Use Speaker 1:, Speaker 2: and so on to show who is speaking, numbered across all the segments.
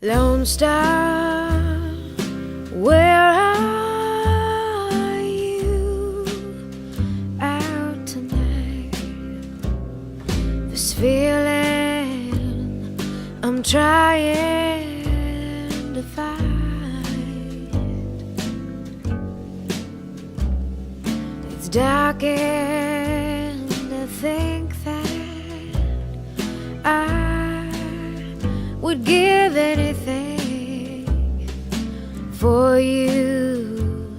Speaker 1: Lone Star, where are you out tonight? This feeling I'm trying to find. It's darkened to think that I would give anything for you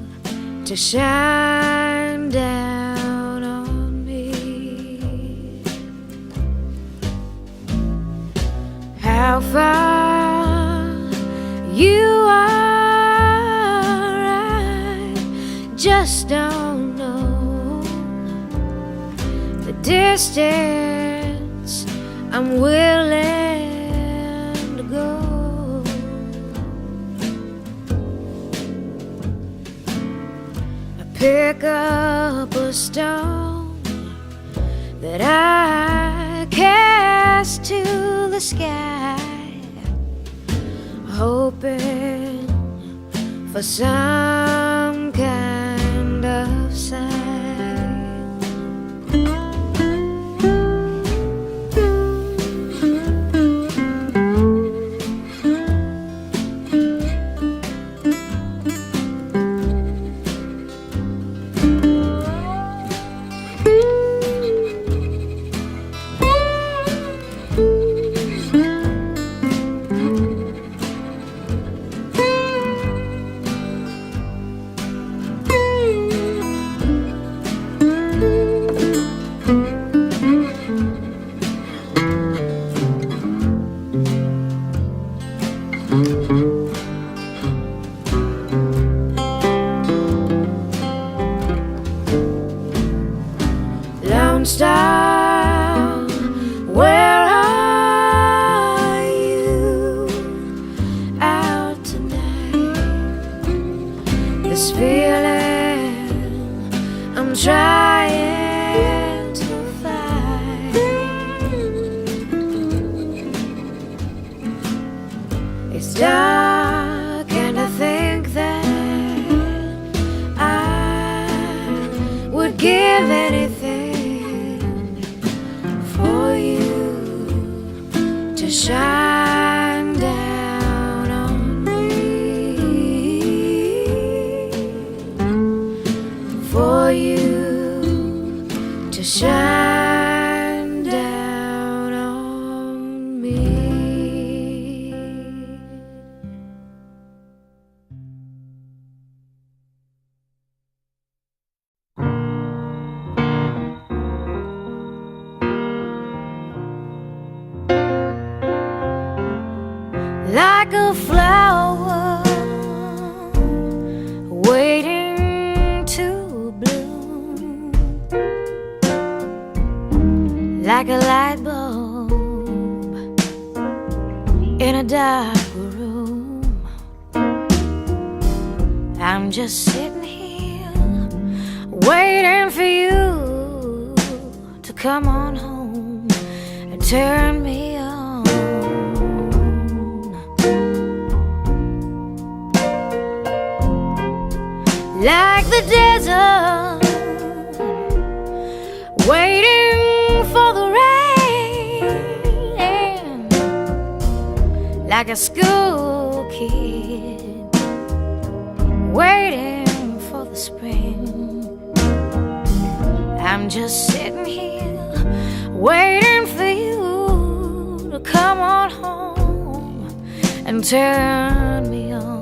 Speaker 1: to shine down on me. How far you are, I just don't know. The distance I'm willing to go. I pick up a stone that I cast to the sky, hoping for some kind of sign. Lone Star, where are you out tonight? This feeling I'm trying to find. It's dark and I think that I would give anything for you to shine down on me, for you to shine down on me. Like a flower waiting to bloom, like a light bulb in a dark room. I'm just sitting here waiting for you to come on home and turn me on. Like the desert, waiting for the rain, like a school kid, waiting for the spring. I'm just sitting here, waiting for you to come on home and turn me on.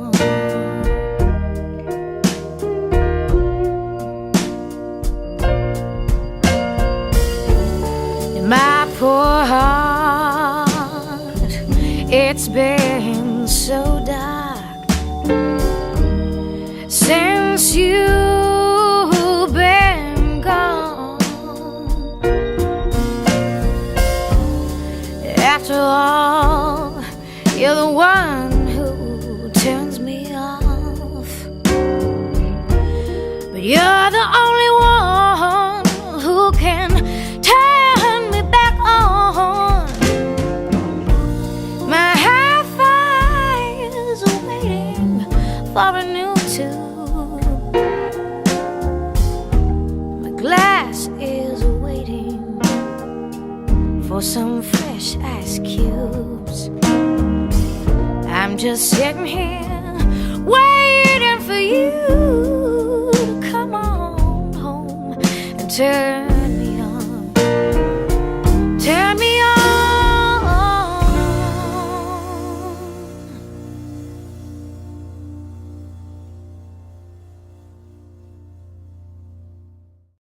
Speaker 1: My poor heart, it's been so dark since you've been gone. After all, you're the one who turns me off, but you're the only one who can turn me back on. My high five for a new tube. My glass is waiting for some fresh ice cubes. I'm just sitting here waiting for you to come on home and turn